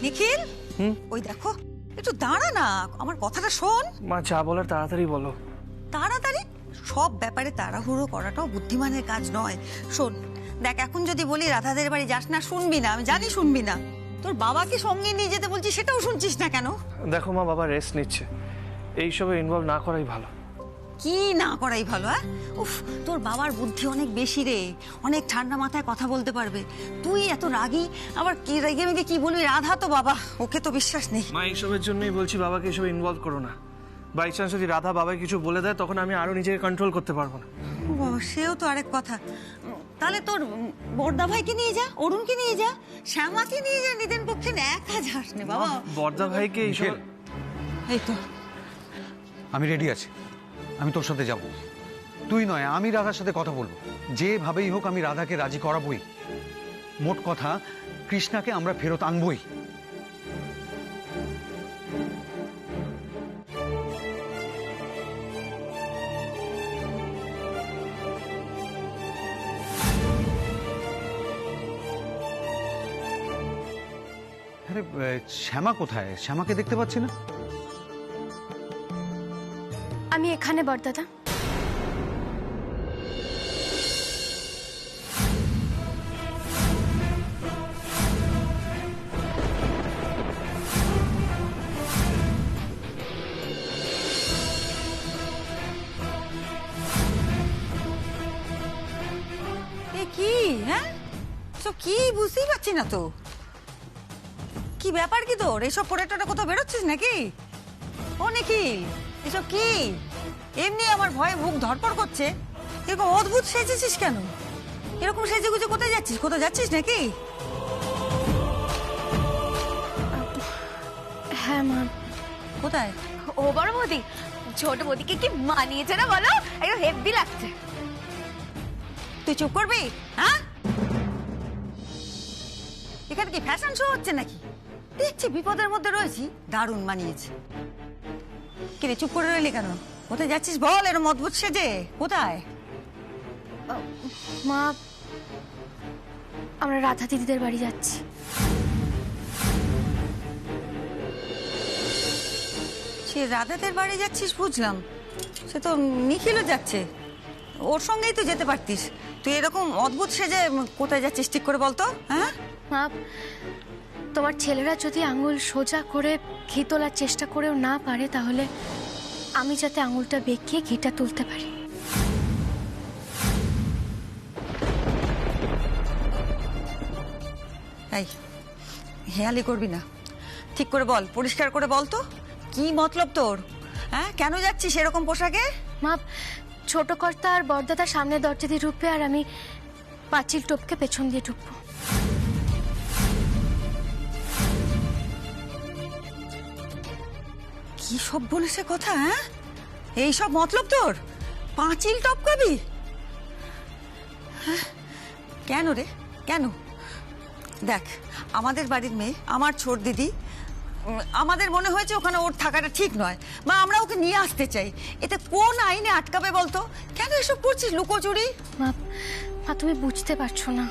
নিখিল, ওই দেখো, একটু দাঁড়া না, আমার কথাটা শোন। মা যা বলার তাড়াতাড়ি বলো। তাড়াতাড়ি? সব ব্যাপারে তাড়াহুড়ো করাটাও বুদ্ধিমানের কাজ নয়। শোন, দেখ, এখন যদি বলি রাধাদের বাড়ি যাস না, শুনবি না, আমি জানি শুনবি না। তোর বাবাকে সঙ্গে নিয়ে যেতে বলছি, সেটাও শুনছিস না কেন? দেখো মা, বাবা রেস্ট নিচ্ছে, এইসবে ইনভলভ না করাই ভালো। কি না করাই ভালো? হ্যাঁ, উফ, তোর বাবার বুদ্ধি অনেক বেশি রে, অনেক ঠান্ডা মাথায় কথা বলতে পারবে। তুই এত রাগী, আবার কি রেগে মেগে কি বলবি? রাধা তো বাবা, ওকে তো বিশ্বাস নেই। মা এইসবের জন্যই বলছি বাবাকে এসবে ইনভলভ করো না। বাই চান্স যদি রাধা বাবাকে কিছু বলে দেয়, তখন আমি আরো নিজেকে কন্ট্রোল করতে পারবো না। ও বাবা, সেও তো আরেক কথা। তাহলে তোর বড়দা ভাইকে নিয়ে যা, অরুণকে নিয়ে যা, শ্যামাকে নিয়ে যা, নিদেন পক্ষে একা যাস নে বাবা। বড়দা ভাইকে এইসব। এই তো আমি রেডি আছি, আমি তোর সাথে যাব। তুই নয়, আমি রাধার সাথে কথা বলবো, যেভাবেই হোক আমি রাধাকে রাজি করাবই। মোট কথা, কৃষ্ণাকে আমরা ফেরত আনবই। আরে শ্যামা কোথায়? শ্যামাকে দেখতে পাচ্ছি না। আমি এখানে বড়দাদা। কি, হ্যাঁ, তো কি বুঝতেই পারছি না তো। কি ব্যাপার কি তোর? এইসব পড়ে টোটা কোথাও বেরোচ্ছিস নাকি? ও নিখিল, এসব কি? এমনি আমার ভয়ে বুক ধড়পড় করছে। এরকম অদ্ভুত সেজেছিস কেন? এরকম সেজে গুজে কোথায় যাচ্ছিস? কোথাও যাচ্ছিস নাকি? হ্যাঁ মা। কোথায়? ও বড় বৌদি, ছোট বৌদিকে কি মানিয়েছে না বলো? একদম হেভি লাগছে। তুই চুপ করবি? হ্যাঁ, এখানে কি ফ্যাশন শো হচ্ছে নাকি? দেখছি বিপদের মধ্যে রয়েছি, দারুণ মানিয়েছে। কিরে চুপ করে রইলি কেন? কোথায় যাচ্ছিস বল, এরকম অদ্ভুত সেজে? কোথায়? মা, আমরা রাধা দিদিদের বাড়ি যাচ্ছি। সে রাধাদের বাড়ি যাচ্ছিস বুঝলাম, সে তো নিখিলও যাচ্ছে, ওর সঙ্গেই তো যেতে পারতিস। তুই এরকম অদ্ভুত সেজে কোথায় যাচ্ছিস ঠিক করে বলতো? হ্যাঁ মা, তোমার ছেলেরা যদি আঙুল সোজা করে ঘি তোলার চেষ্টা করেও না পারে, তাহলে আমি যাতে আঙুলটা বেঁকিয়ে ঘিটা তুলতে পারি। এই হেয়ালি করবি না, ঠিক করে বল, পরিষ্কার করে বল তো, কি মতলব তোর? হ্যাঁ, কেন যাচ্ছিস এরকম পোশাকে? মা, ছোট কর্তা আর বড়দাদা সামনে দরজা দিয়ে ঢুকবে, আর আমি পাঁচিল টপকে পেছন দিয়ে ঢুকবো। কি সব বলিস কথা? হ্যাঁ, এইসব মতলব তোর? পাঁচিল টপকাবি? হ্যাঁ, কেন রে, কেন? দেখ, আমাদের বাড়ির মেয়ে, আমার ছোট দিদি, আমাদের মনে হয়েছে ওখানে ওর থাকাটা ঠিক নয়, বা আমরা ওকে নিয়ে আসতে চাই। এতে কোন আইনে আটকাবে বলতো? কেন এসব করছিস লুকোচুরি? মা, তুমি বুঝতে পারছো না,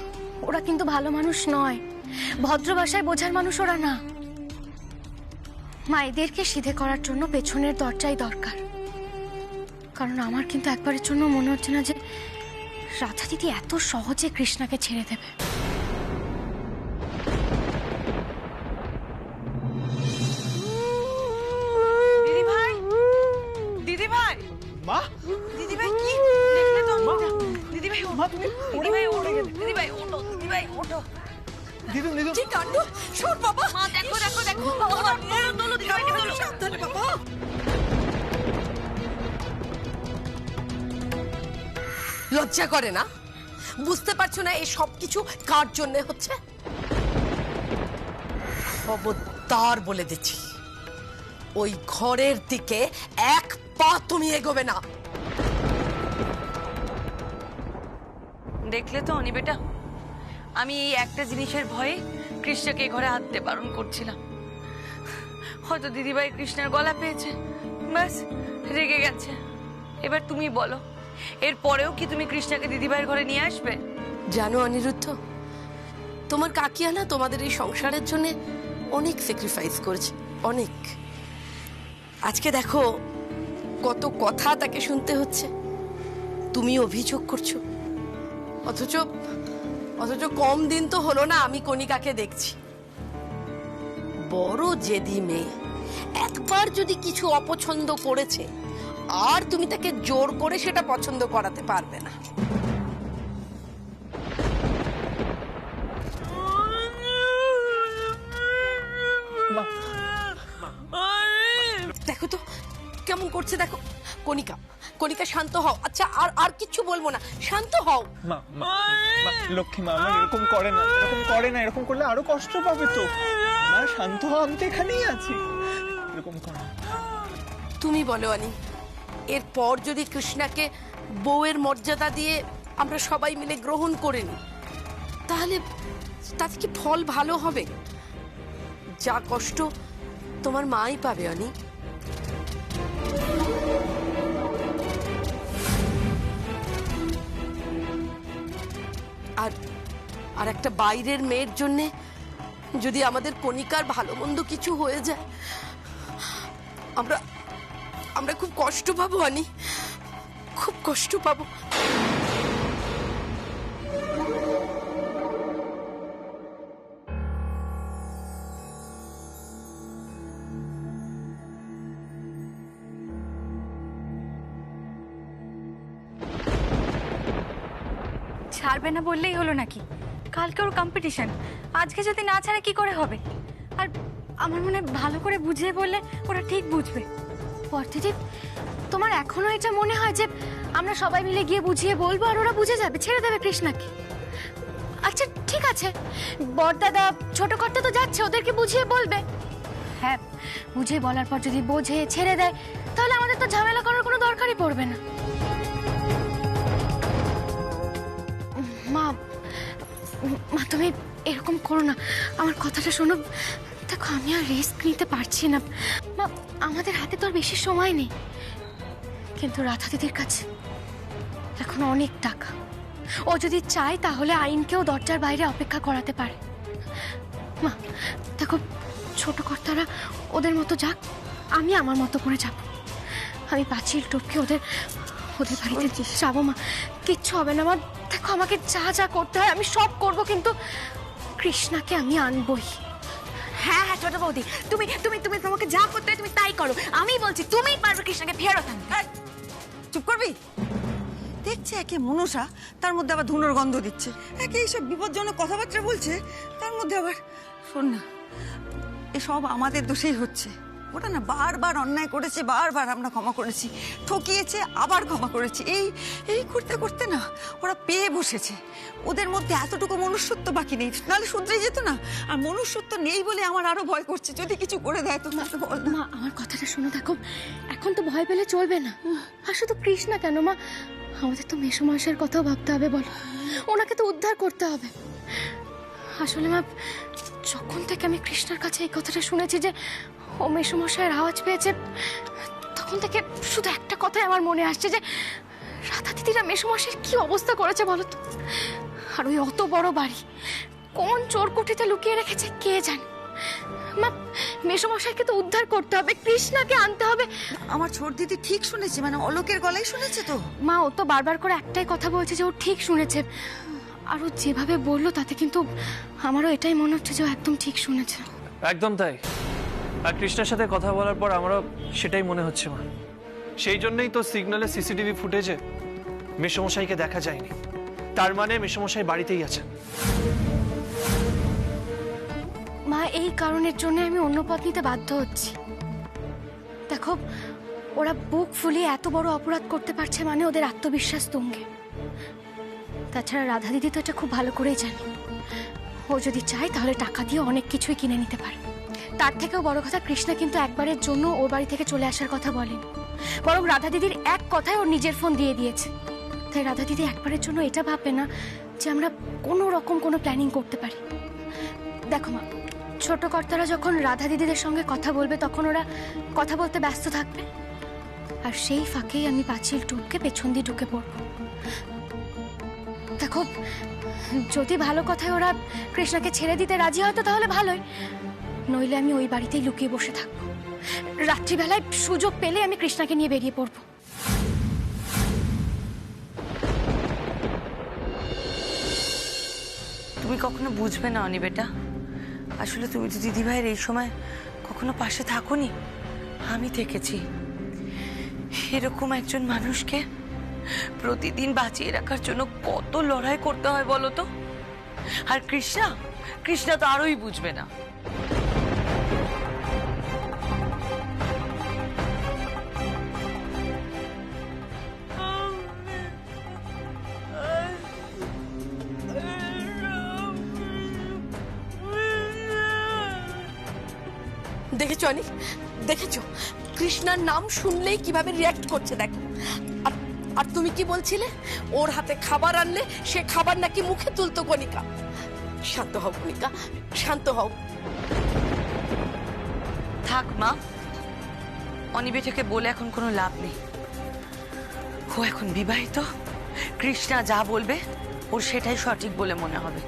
ওরা কিন্তু ভালো মানুষ নয়, ভদ্র ভাষায় বোঝার মানুষ ওরা না। মা, এদেরকে সিধে করার জন্য পেছনের দরজাই দরকার। কারণ আমার কিন্তু একবারের জন্য মনে হচ্ছে না যে রাধা দিদি এত সহজে কৃষ্ণাকে ছেড়ে দেবে। দিদি ভাই, দিদি ভাই, মা, দিদি ভাই, কি দেখলে তো? দিদি ভাই, মা তুমি, দিদি ভাই ওঠো, দিদি ভাই ওঠো, দিদি ভাই ওঠো। দিদুন দিদুন। কি কাণ্ড! শোন বাবা, মা, দেখো দেখো দেখো, তোলো দিদি ভাইকে, তোলো। সাবধানে বাবা। লজ্জা করে না? বুঝতে পারছো না এই সব কিছু কার জন্য হচ্ছে? খবরদার বলে দিচ্ছি, ওই ঘরের দিকে এক পা তুমি এগোবে না। দেখলে তো অনি বেটা, আমি এই একটা জিনিসের ভয়ে কৃষ্ণকে ঘরে আনতে বারণ করছিলাম। হয়তো দিদিভাই কৃষ্ণের গলা পেয়েছে, ব্যাস রেগে গেছে। এবার তুমি বলো, এর পরেও কি তুমি কৃষ্ণাকে দিদিভাইয়ের ঘরে নিয়ে আসবে? জানো অনিরুদ্ধ, তোমার কাকিয়া না তোমাদের এই সংসারের জন্য অনেক স্যাক্রিফাইস করেছে, অনেক। আজকে দেখো কত কথা তাকে শুনতে হচ্ছে, তুমি অভিযোগ করছো। অথচ অথচ কম দিন তো হলো না আমি কণিকাকে দেখছি, বড় জেদি মেয়ে। একবার যদি কিছু অপছন্দ করেছে আর তুমি তাকে জোর করে সেটা পছন্দ করাতে পারবে না। দেখো তো কেমন করছে, দেখো। কণিকা, কণিকা শান্ত হও। আচ্ছা আর আর কিছু বলবো না, শান্ত হও। মা মা মা, লক্ষ্মী মা, আমার এরকম করে না, এরকম করে না, এরকম করলে আরো কষ্ট পাবে তো। মা শান্ত হও, আমি তো এখানেই আছি, এরকম করো না। তুমি বলো আনি, এরপর যদি কৃষ্ণাকে বউয়ের মর্যাদা দিয়ে আমরা সবাই মিলে গ্রহণ করে নিই, তাহলে তাতে কি ফল ভালো হবে? যা কষ্ট তোমার মাই পাবে আনি। আর আর একটা বাইরের মেয়ের জন্যে যদি আমাদের কণিকার ভালো মন্দ কিছু হয়ে যায়, আমরা আমরা খুব কষ্ট পাবো আনি, খুব কষ্ট পাবো। ছাড়বে না বললেই হলো নাকি? কালকে ওর কম্পিটিশন, আজকে যদি না ছাড়ে কি করে হবে? আর আমার মনে হয় ভালো করে বুঝিয়ে বললে ওরা ঠিক বুঝবে। অর্থদীপ, তোমার এখনো এটা মনে হয় যে আমরা সবাই মিলে গিয়ে বুঝিয়ে বলবো আর ওরা বুঝে যাবে, ছেড়ে দেবে কৃষ্ণাকে? আচ্ছা ঠিক আছে, বড়দাদা ছোট কর্তা তো যাচ্ছে, ওদেরকে বুঝিয়ে বলবে। হ্যাঁ, বুঝিয়ে বলার পর যদি বোঝে ছেড়ে দেয়, তাহলে আমাদের তো ঝামেলা করার কোনো দরকারই পড়বে না। মা মা তুমি এরকম করো না, আমার কথাটা শোনো। দেখো আমি আর রিস্ক নিতে পারছি না মা, আমাদের হাতে তো আর বেশি সময় নেই। কিন্তু রাধা দিদির কাছে এখন অনেক টাকা, ও যদি চায় তাহলে আইনকেও দরজার বাইরে অপেক্ষা করাতে পারে। মা দেখো, ছোট কর্তারা ওদের মতো যাক, আমি আমার মতো করে যাব। আমি পাঁচিল টপকে ওদের ওদের বাড়িতে যাবো মা, কিচ্ছু হবে না মা। দেখো আমাকে যা যা করতে হয় আমি সব করব, কিন্তু কৃষ্ণাকে আমি আনবই। হ্যাঁ হ্যাঁ ছোট বৌদি, তুমি তুমি তুমি তোমাকে যা করতে হয় তুমি তাই করো। আমি বলছি তুমিই পারবে কৃষ্ণাকে ফেরত আনতে। চুপ করবি? দেখছে একে মনসা, তার মধ্যে আবার ধুনোর গন্ধ দিচ্ছে, একে এইসব বিপজ্জনক কথাবার্তা বলছে, তার মধ্যে আবার শোন না, এসব আমাদের দোষেই হচ্ছে। ওটা না বারবার অন্যায় করেছে, বারবার আমরা ক্ষমা করেছি, ঠকিয়েছে আবার ক্ষমা করেছি, এই এই করতে করতে না ওরা পেয়ে বসেছে। ওদের মধ্যে এতটুকু মনুষ্যত্ব বাকি নেই, নাহলে শুধরে যেত না। আর মনুষ্যত্ব নেই বলে আমার আরো ভয় করছে, যদি কিছু করে দেয় তো। মা আমার কথাটা শোনো, দেখো এখন তো ভয় পেলে চলবে না। আর শুধু কৃষ্ণা কেন মা, আমাদের তো মেসোমশাইয়ের কথাও ভাবতে হবে, বলো, ওনাকে তো উদ্ধার করতে হবে। আসলে মা, যখন থেকে আমি কৃষ্ণার কাছে এই কথাটা শুনেছি যে ও মেসোমশাইয়ের আওয়াজ পেয়েছে, তখন থেকে শুধু একটা কথাই আমার মনে আসছে যে রাধা দিদিরা মেসোমশাইয়ের কি অবস্থা করেছে বলো তো। আর ওই অত বড় বাড়ি কোন চোরকুঠিতে লুকিয়ে রেখেছে কে জানে। মা মেসোমশাইকে তো উদ্ধার করতে হবে, কৃষ্ণাকে আনতে হবে। আমার ছোট দিদি ঠিক শুনেছে, মানে অলোকের গলায় শুনেছে তো। মা ও তো বারবার করে একটাই কথা বলছে যে ও ঠিক শুনেছে, আর ও যেভাবে বললো তাতে কিন্তু আমারও এটাই মনে হচ্ছে যে ও একদম ঠিক শুনেছে। একদম তাই। আর কৃষ্ণার সাথে কথা বলার পর আমারও সেটাই মনে হচ্ছে মা। সেই জন্যই তো সিগন্যালে সিসিটিভি ফুটেজে মেসোমশাইকে দেখা যায়নি, তার মানে মেসোমশাই বাড়িতেই আছেন। মা এই কারণের জন্য আমি অন্য পথ নিতে বাধ্য হচ্ছি। দেখো ওরা বুক ফুলিয়ে এত বড় অপরাধ করতে পারছে মানে ওদের আত্মবিশ্বাস তুঙ্গে। তাছাড়া রাধা দিদি তো এটা খুব ভালো করেই জানে, ও যদি চায় তাহলে টাকা দিয়ে অনেক কিছুই কিনে নিতে পারে। তার থেকেও বড় কথা, কৃষ্ণা কিন্তু একবারের জন্য ওর বাড়ি থেকে চলে আসার কথা বলেনি, বরং রাধা দিদির এক কথায় ওর নিজের ফোন দিয়ে দিয়েছে। তাই রাধা দিদি একবারের জন্য এটা ভাববে না যে আমরা কোনো রকম কোনো প্ল্যানিং করতে পারি। দেখো মা, ছোট কর্তারা যখন রাধা দিদিদের সঙ্গে কথা বলবে তখন ওরা কথা বলতে ব্যস্ত থাকবে, আর সেই ফাঁকেই আমি পাঁচিল টপকে পেছন দিয়ে ঢুকে পড়ব। দেখো দেখো, যদি ভালো কথায় ওরা কৃষ্ণাকে ছেড়ে দিতে রাজি হয়তো তাহলে ভালোই, নইলে আমি ওই বাড়িতেই লুকিয়ে বসে থাকবো। রাত্রিবেলায় সুযোগ পেলে আমি কৃষ্ণাকে নিয়ে বেরিয়ে পড়বো। তুমি কখনো বুঝবে না অনি বেটা, আসলে তুমি তো দিদিভাইয়ের এই সময় কখনো পাশে থাকোনি, আমি থেকেছি। এরকম একজন মানুষকে প্রতিদিন বাঁচিয়ে রাখার জন্য কত লড়াই করতে হয় বলো তো। আর কৃষ্ণা তো আরোই বুঝবে না। দেখেছো অনিক, দেখেছো কৃষ্ণার নাম শুনলেই কিভাবে রিয়াক্ট করছে দেখো। আর তুমি কি বলছিলে, ওর হাতে খাবার আনলে সে খাবার নাকি মুখে তুলতো। কণিকা, শান্ত হও কণিকা, শান্ত হও। থাক মা, অনিবেটাকে বলে এখন কোনো লাভ নেই। ও এখন বিবাহিত, কৃষ্ণা যা বলবে ওর সেটাই সঠিক বলে মনে হবে।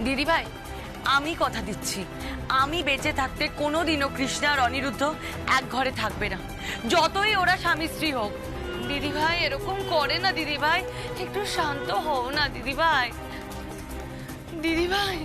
দিদিভাই, আমি কথা দিচ্ছি, আমি বেঁচে থাকতে কোনোদিনও কৃষ্ণা আর অনিরুদ্ধ এক ঘরে থাকবে না, যতই ওরা স্বামী স্ত্রী হোক। দিদিভাই এরকম করে না দিদিভাই, একটু শান্ত হও না দিদিভাই। দিদিভাই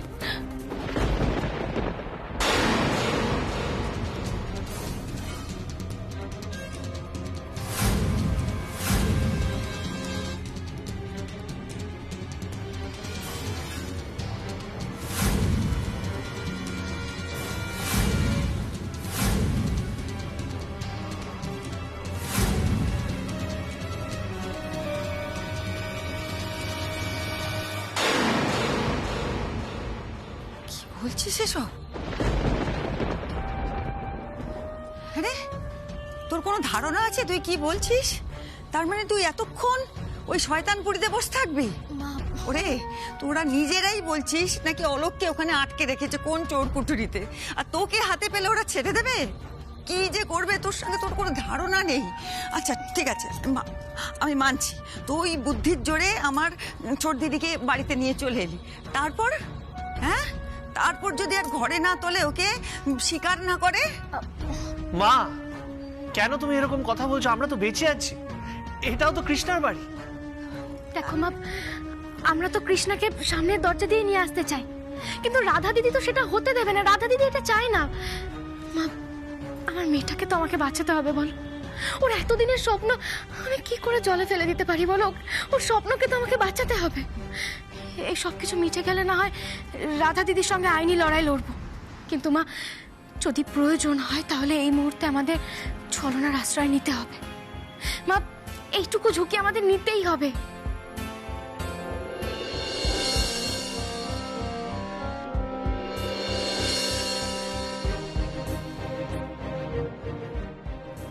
বলছিস এসব? আরে তোর কোনো ধারণা আছে তুই কি বলছিস? তার মানে তুই এতক্ষণ ওই শয়তানপুরীতে বসে থাকবি? ওরে, তোরা নিজেরাই বলছিস নাকি অলোককে ওখানে আটকে রেখেছে কোন চোর কুঠুরিতে, আর তোকে হাতে পেলে ওরা ছেড়ে দেবে? কি যে করবে তোর সঙ্গে তোর কোনো ধারণা নেই। আচ্ছা ঠিক আছে, আমি মানছি তুই বুদ্ধির জোরে আমার ছোট দিদিকে বাড়িতে নিয়ে চলে এলি, তারপর হ্যাঁ, তারপর যদি আর ঘরে না তোলে, ওকে স্বীকার না করে। মা, কেন তুমি এরকম কথা বলছো? আমরা তো বেঁচে আছি, এটাও তো কৃষ্ণার বাড়ি। দেখো মা, আমরা তো কৃষ্ণাকে সামনের দরজা দিয়ে নিয়ে আসতে চাই, কিন্তু রাধা দিদি তো সেটা হতে দেবে না। রাধা দিদি এটা চায় না। মা, আমার মেয়েটাকে তো আমাকে বাঁচাতে হবে বল। ওর এতদিনের স্বপ্ন আমি কি করে জলে ফেলে দিতে পারি বলো? ওর স্বপ্নকে তো আমাকে বাঁচাতে হবে। এই সব কিছু মিটে গেলে না হয় রাধা দিদির সঙ্গে আইনি লড়াই লড়বো, কিন্তু মা যদি প্রয়োজন হয় তাহলে এই মুহূর্তে আমাদের ছলনার আশ্রয় নিতে হবে। মা, এইটুকু ঝুঁকি আমাদের নিতেই হবে।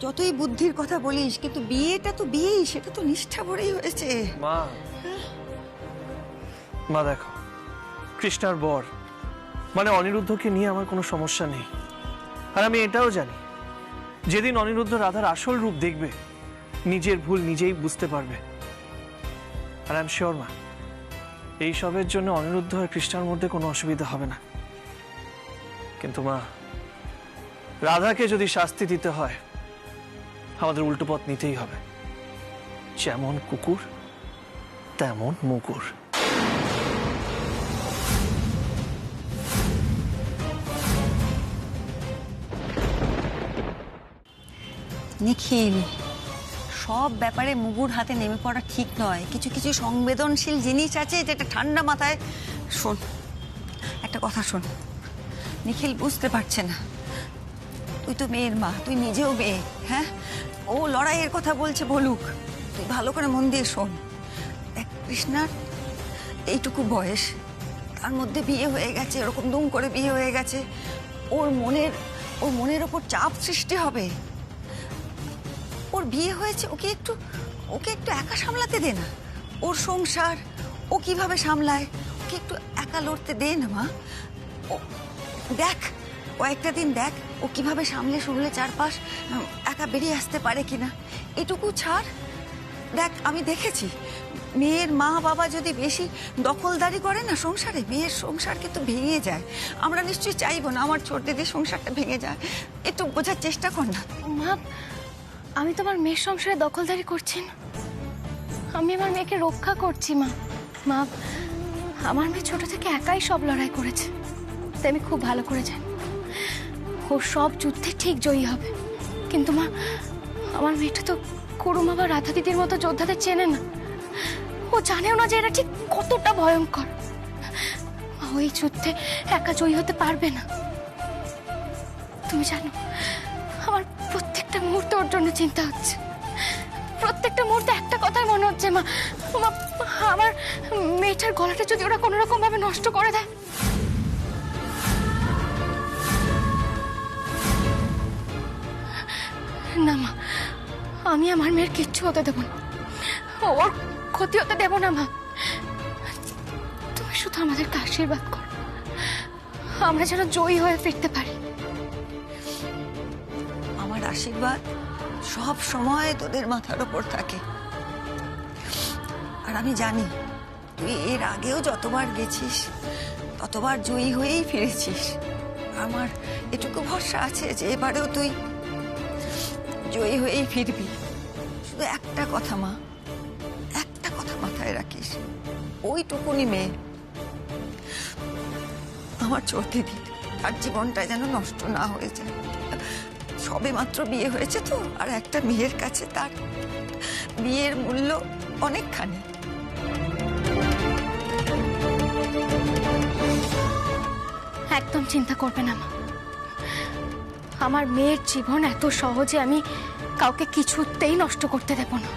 যতই বুদ্ধির কথা বলিস, কিন্তু বিয়েটা তো বিয়েই, সেটা তো নিষ্ঠা ভরেই হয়েছে। মা দেখো, কৃষ্ণার বর মানে অনিরুদ্ধকে নিয়ে আমার কোনো সমস্যা নেই। আর আমি এটাও জানি, যেদিন অনিরুদ্ধ রাধার আসল রূপ দেখবে, নিজের ভুল নিজেই বুঝতে পারবে। আর আই এম শিওর মা, এই সবের জন্য অনিরুদ্ধ আর কৃষ্ণার মধ্যে কোনো অসুবিধা হবে না। কিন্তু মা, রাধাকে যদি শাস্তি দিতে হয়, আমাদের উল্টো পথ নিতেই হবে। যেমন কুকুর তেমন মুগুর। নিখিল, সব ব্যাপারে মুগুর হাতে নেমে পড়া ঠিক নয়। কিছু কিছু সংবেদনশীল জিনিস আছে যেটা ঠান্ডা মাথায়। শোন, একটা কথা শোন, নিখিল বুঝতে পারছে না, তুই তো মেয়ের মা, তুই নিজেও মেয়ে। হ্যাঁ, ও লড়াইয়ের কথা বলছে, বলুক, তুই ভালো করে মন দিয়ে শোন। দেখ, কৃষ্ণার এইটুকু বয়স, তার মধ্যে বিয়ে হয়ে গেছে, এরকম দুম করে বিয়ে হয়ে গেছে, ওর মনের ওপর চাপ সৃষ্টি হবে। ওর বিয়ে হয়েছে, ওকে একটু একা সামলাতে দে না। ওর সংসার ও কিভাবে সামলায়, ওকে একটু একা লড়তে দে না মা। দেখ, কয়েকটা দিন দেখ ও কিভাবে সামলে চারপাশ একা বেরিয়ে আসতে পারে কিনা, এটুকু ছাড়। দেখ, আমি দেখেছি মেয়ের মা বাবা যদি বেশি দখলদারি করে না সংসারে, মেয়ের সংসার কিন্তু ভেঙে যায়। আমরা নিশ্চয়ই চাইবো না আমার ছোট দিদির সংসারটা ভেঙে যায়। একটু বোঝার চেষ্টা কর না। মা, আমি তোমার মেয়ের সংসারে দখলদারি করছি না, আমি আমার মেয়েকে রক্ষা করছি। মা, মা, আমার মেয়ে ছোট থেকে একাই সব লড়াই করেছে, তাই আমি খুব ভালো করে জানি ও সব যুদ্ধে ঠিক জয়ী হবে। কিন্তু মা, আমার মেয়েটা তো কুরুমা বা রাধা দিদির মতো যোদ্ধাদের চেনে না, ও জানেও না যে এরা ঠিক কতটা ভয়ঙ্কর। ওই যুদ্ধে একা জয়ী হতে পারবে না। তুমি জানো, আমার প্রত্যেকটা মুহূর্তে ওর জন্য চিন্তা হচ্ছে, প্রত্যেকটা মুহূর্তে একটা কথাই মনে হচ্ছে, মা, আমার মেয়েটার গলাটা যদি ওরা কোনো রকম ভাবে নষ্ট করে দেয়। না মা, আমি আমার মেয়ের কিচ্ছু হতে দেব না, ওর ক্ষতি হতে দেব না। মা, তুমি শুধু আমাদেরকে আশীর্বাদ করো, আমরা যেন জয়ী হয়ে ফিরতে পারি। আমার আশীর্বাদ সব সময় তোদের মাথার ওপর থাকে। আর আমি জানি তুই এর আগেও যতবার গেছিস ততবার জয়ী হয়েই ফিরেছিস। আমার এটুকু ভরসা আছে যে এবারেও তুই জয়ী হয়েই ফিরবি। শুধু একটা কথা মা, একটা কথা মাথায় রাখিস, ওইটুকুনি মেয়ে আমার ছোট দিদি, তার জীবনটা যেন নষ্ট না হয়ে যায়। সবে মাত্র বিয়ে হয়েছে তো, আর একটা মেয়ের কাছে তার বিয়ের মূল্য অনেকখানি। একদম চিন্তা করবে না মা, আমার মেয়ের জীবন এত সহজে আমি কাউকে কিছুতেই নষ্ট করতে দেব না।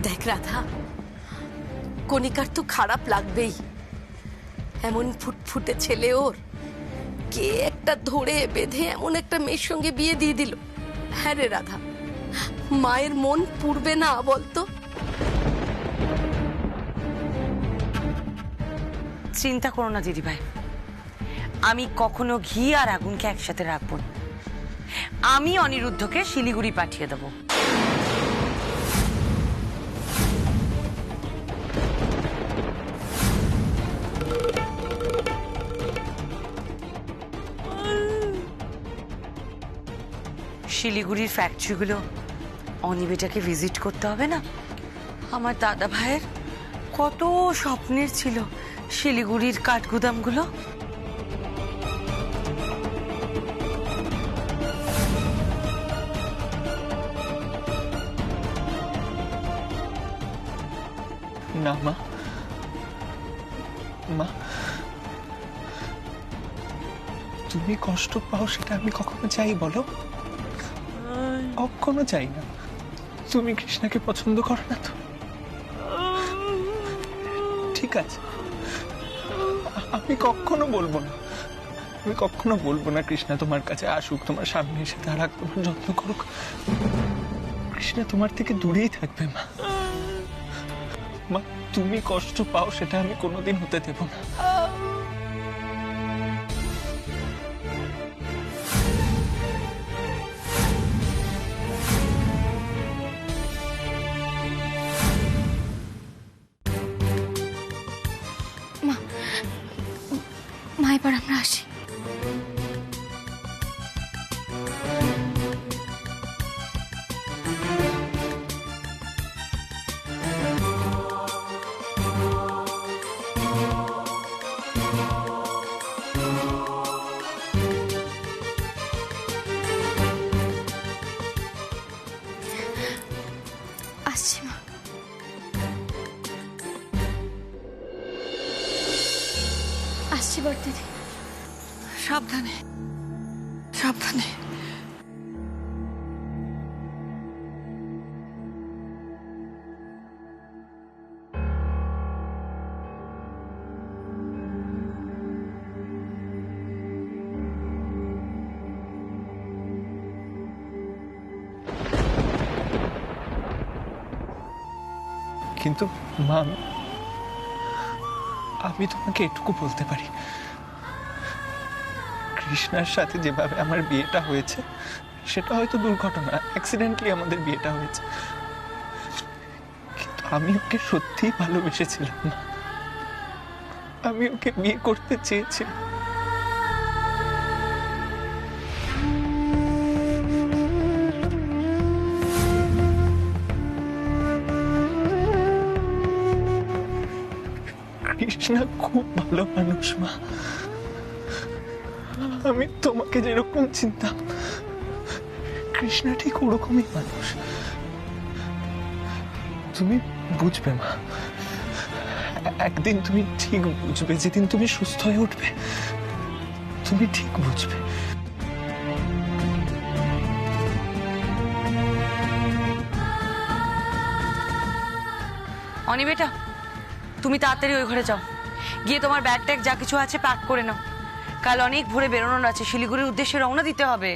দেখ রাধা, কণিকার তো খারাপ লাগবেই, এমন ফুটফুটে ছেলে ওর, কে একটা ধরে বেঁধে এমন একটা মেয়ের সঙ্গে বিয়ে দিয়ে দিল। হ্যাঁ রে রাধা, মায়ের মন পুড়বে না বলতো? চিন্তা করো না দিদিভাই, আমি কখনো ঘি আর আগুনকে একসাথে রাখবো না। আমি অনিরুদ্ধকে শিলিগুড়ি পাঠিয়ে দেবো। শিলিগুড়ির ফ্যাক্টরিগুলো অনিবেটাকে ভিজিট করতে হবে না? আমার দাদা ভাইয়ের কত স্বপ্নের ছিল শিলিগুড়ির কাঠগুদামগুলো। না মা, মা, তুমি কষ্ট পাও সেটা আমি কখনো চাই বলো? কখনো চাই না। তুমি কৃষ্ণাকে পছন্দ করো না তো? ঠিক আছে, আমি কখনো বলবো না, আমি কখনো বলবো না কৃষ্ণা তোমার কাছে আসুক, তোমার সামনে এসে দাঁড়াক, তোমার যত্ন করুক। কৃষ্ণা তোমার থেকে দূরেই থাকবে মা। মা, তুমি কষ্ট পাও সেটা আমি কোনোদিন হতে দেব না। মা, এবার আমরা আসি। আসছি মা। আসছি বড়দিদি। সাবধানে, সাবধানে। কিন্তু মা, আমি তোমাকে এটুকু বলতে পারি, কৃষ্ণার সাথে যেভাবে আমার বিয়েটা হয়েছে সেটা হয়তো দুর্ঘটনা, অ্যাক্সিডেন্টলি আমাদের বিয়েটা হয়েছে, কিন্তু আমি ওকে সত্যিই ভালোবেসেছিলাম না। আমি ওকে বিয়ে করতে চেয়েছিলাম। কৃষ্ণা খুব ভালো মানুষ মা। আমি তোমাকে যেরকম চিনতাম কৃষ্ণা ঠিক ওরকমই মানুষ। তুমি বুঝবে মা, একদিন তুমি ঠিক বুঝবে, যেদিন তুমি সুস্থ হয়ে উঠবে তুমি ঠিক বুঝবে। অনি বেটা, তুমি তাড়াতাড়ি ওই ঘরে যাও, গিয়ে তোমার ব্যাগ ট্যাগ যা কিছু আছে প্যাক করে নাও। কাল অনেক ভোরে বেরোনোর আছে, শিলিগুড়ির উদ্দেশ্যে রওনা দিতে হবে।